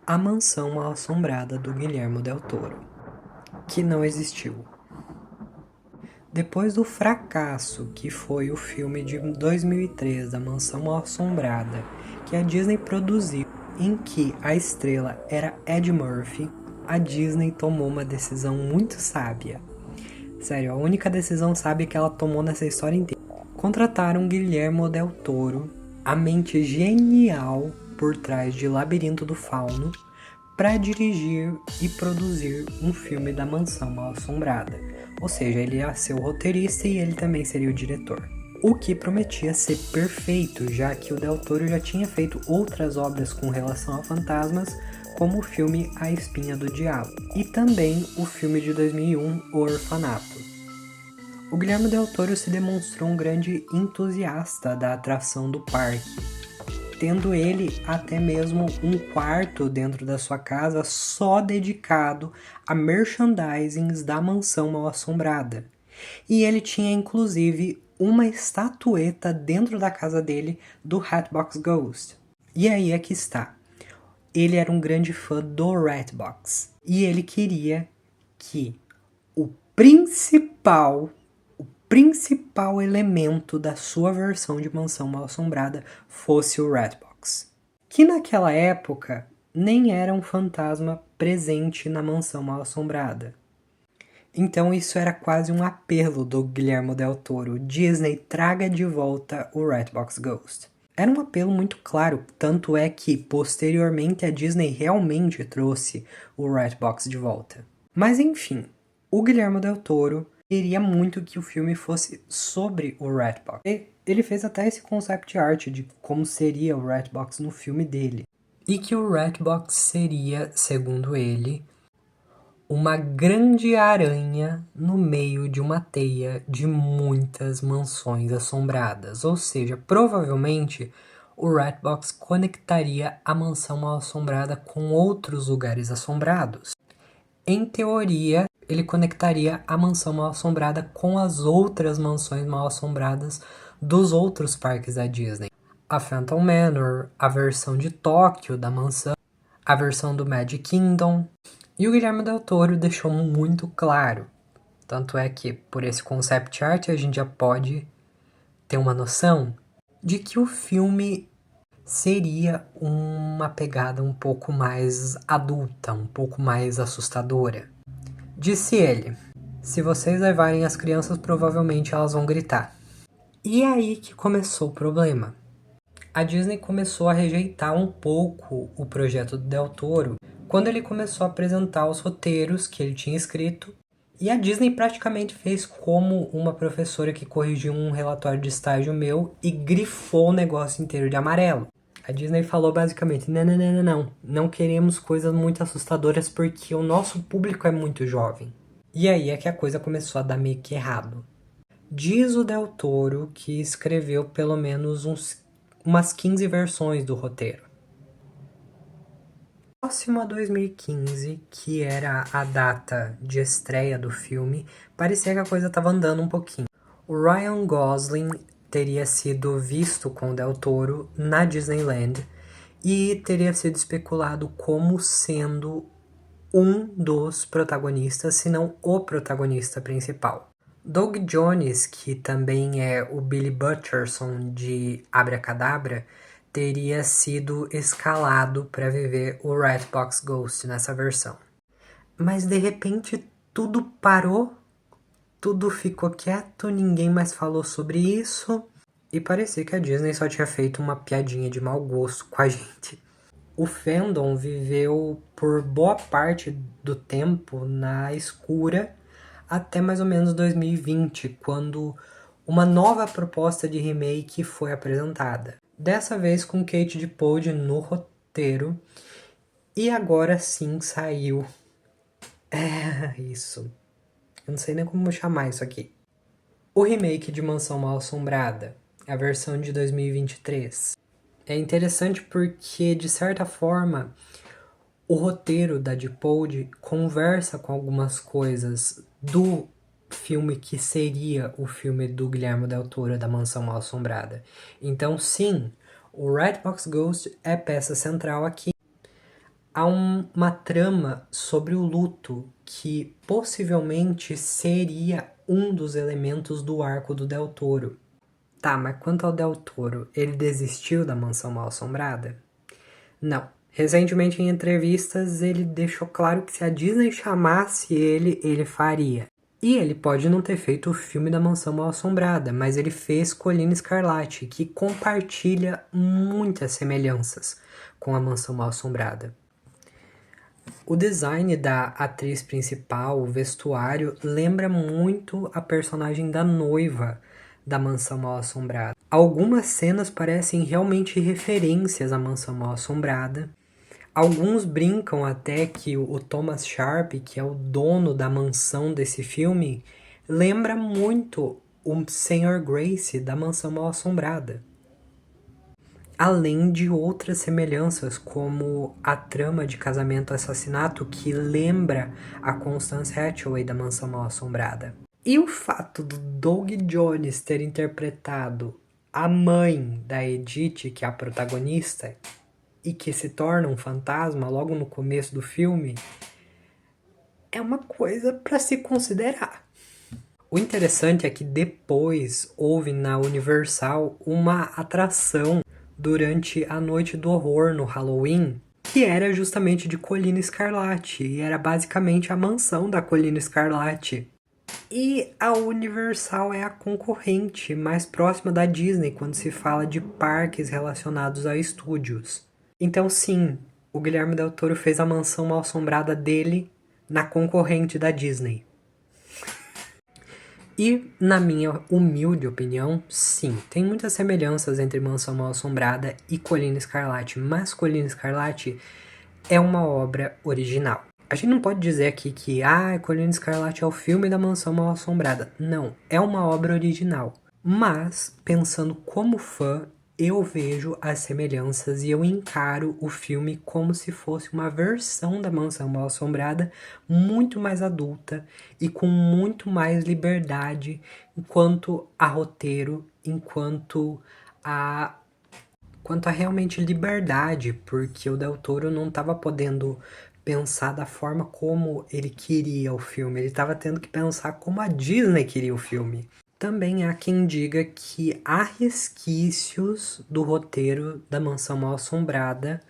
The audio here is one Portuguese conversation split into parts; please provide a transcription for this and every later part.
A Mansão Mal-Assombrada do Guillermo del Toro, que não existiu. Depois do fracasso que foi o filme de 2003 da Mansão Mal-Assombrada, que a Disney produziu, em que a estrela era Ed Murphy, a Disney tomou uma decisão muito sábia. Sério, a única decisão sábia que ela tomou nessa história inteira. Contrataram Guillermo del Toro, a mente genial por trás de Labirinto do Fauno, para dirigir e produzir um filme da Mansão Mal-Assombrada. Ou seja, ele ia ser o roteirista e ele também seria o diretor. O que prometia ser perfeito, já que o Del Toro já tinha feito outras obras com relação a fantasmas, como o filme A Espinha do Diabo, e também o filme de 2001, O Orfanato. O Guillermo del Toro se demonstrou um grande entusiasta da atração do parque, tendo ele até mesmo um quarto dentro da sua casa só dedicado a merchandisings da Mansão Mal-Assombrada. E ele tinha inclusive uma estatueta dentro da casa dele do Hatbox Ghost. E aí é que está. Ele era um grande fã do Hatbox. E ele queria que o principal elemento da sua versão de Mansão Mal-Assombrada fosse o Hatbox, que naquela época nem era um fantasma presente na Mansão Mal-Assombrada. Então isso era quase um apelo do Guillermo del Toro: Disney, traga de volta o Hatbox Ghost. Era um apelo muito claro, tanto é que posteriormente a Disney realmente trouxe o Hatbox de volta. Mas enfim, o Guillermo del Toro queria muito que o filme fosse sobre o Hatbox. Ele fez até esse concept art de como seria o Hatbox no filme dele. E que o Hatbox seria, segundo ele, uma grande aranha no meio de uma teia de muitas mansões assombradas. Ou seja, provavelmente o Hatbox conectaria a Mansão Mal-Assombrada com outros lugares assombrados. Em teoria, ele conectaria a Mansão Mal-Assombrada com as outras mansões mal-assombradas dos outros parques da Disney. A Phantom Manor, a versão de Tóquio da mansão, a versão do Magic Kingdom. E o Guillermo del Toro deixou muito claro. Tanto é que, por esse concept art, a gente já pode ter uma noção de que o filme seria uma pegada um pouco mais adulta, um pouco mais assustadora. Disse ele: se vocês levarem as crianças, provavelmente elas vão gritar. E aí que começou o problema. A Disney começou a rejeitar um pouco o projeto do Del Toro quando ele começou a apresentar os roteiros que ele tinha escrito, e a Disney praticamente fez como uma professora que corrigiu um relatório de estágio meu e grifou o negócio inteiro de amarelo. A Disney falou basicamente: não queremos coisas muito assustadoras porque o nosso público é muito jovem. E aí é que a coisa começou a dar meio que errado. Diz o Del Toro que escreveu pelo menos umas 15 versões do roteiro. Próximo a 2015, que era a data de estreia do filme, parecia que a coisa estava andando um pouquinho. O Ryan Gosling teria sido visto com o Del Toro na Disneyland e teria sido especulado como sendo um dos protagonistas, se não o protagonista principal. Doug Jones, que também é o Billy Butcherson de Abracadabra, teria sido escalado para viver o Hatbox Ghost nessa versão. Mas de repente tudo parou, tudo ficou quieto, ninguém mais falou sobre isso, e parecia que a Disney só tinha feito uma piadinha de mau gosto com a gente. O fandom viveu por boa parte do tempo na escura até mais ou menos 2020, quando uma nova proposta de remake foi apresentada. Dessa vez com Kate Dippold no roteiro, e agora sim saiu. Isso. Eu não sei nem como chamar isso aqui. O remake de Mansão Mal-Assombrada, a versão de 2023. É interessante porque, de certa forma, o roteiro da Dippold conversa com algumas coisas do filme que seria o filme do Guillermo del Toro, da Mansão Mal-Assombrada. Então, sim, o Hatbox Ghost é peça central aqui. há uma trama sobre o luto que possivelmente seria um dos elementos do arco do Del Toro. Tá, mas quanto ao Del Toro, ele desistiu da Mansão Mal-Assombrada? Não. Recentemente, em entrevistas, ele deixou claro que se a Disney chamasse ele, ele faria. E ele pode não ter feito o filme da Mansão Mal-Assombrada, mas ele fez Colina Escarlate, que compartilha muitas semelhanças com a Mansão Mal-Assombrada. O design da atriz principal, o vestuário, lembra muito a personagem da noiva da Mansão Mal-Assombrada. Algumas cenas parecem realmente referências à Mansão Mal-Assombrada. Alguns brincam até que o Thomas Sharp, que é o dono da mansão desse filme, lembra muito o Sr. Grace da Mansão Mal-Assombrada. Além de outras semelhanças, como a trama de casamento-assassinato que lembra a Constance Hathaway da Mansão Mal-Assombrada. E o fato do Doug Jones ter interpretado a mãe da Edith, que é a protagonista, e que se torna um fantasma logo no começo do filme, é uma coisa para se considerar. O interessante é que depois houve na Universal uma atração durante a Noite do Horror no Halloween, que era justamente de Colina Escarlate, e era basicamente a mansão da Colina Escarlate. E a Universal é a concorrente mais próxima da Disney quando se fala de parques relacionados a estúdios. Então sim, o Guilherme Del Toro fez a Mansão Mal-Assombrada dele na concorrente da Disney. E, na minha humilde opinião, sim, tem muitas semelhanças entre Mansão Mal-Assombrada e Colina Escarlate, mas Colina Escarlate é uma obra original. A gente não pode dizer aqui que Colina Escarlate é o filme da Mansão Mal-Assombrada. Não, é uma obra original. Mas, pensando como fã, eu vejo as semelhanças e eu encaro o filme como se fosse uma versão da Mansão Mal-Assombrada muito mais adulta e com muito mais liberdade enquanto a roteiro, enquanto a realmente liberdade, porque o Del Toro não estava podendo pensar da forma como ele queria o filme, ele estava tendo que pensar como a Disney queria o filme. Também há quem diga que há resquícios do roteiro da Mansão Mal-Assombrada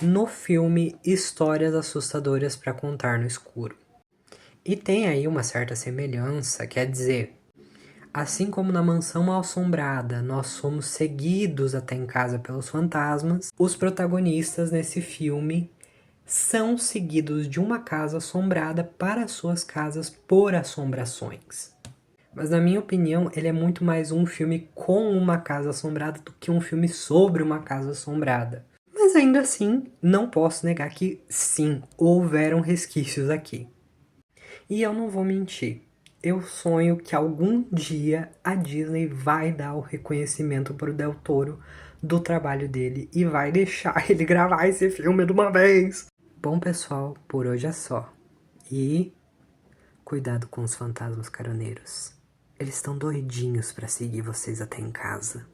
no filme Histórias Assustadoras para Contar no Escuro. E tem aí uma certa semelhança, quer dizer, assim como na Mansão Mal-Assombrada nós somos seguidos até em casa pelos fantasmas, os protagonistas nesse filme são seguidos de uma casa assombrada para suas casas por assombrações. Mas na minha opinião, ele é muito mais um filme com uma casa assombrada do que um filme sobre uma casa assombrada. Mas ainda assim, não posso negar que sim, houveram resquícios aqui. E eu não vou mentir. Eu sonho que algum dia a Disney vai dar o reconhecimento pro Del Toro do trabalho dele e vai deixar ele gravar esse filme de uma vez. Bom, pessoal, por hoje é só. E cuidado com os fantasmas caroneiros. Eles estão doidinhos pra seguir vocês até em casa.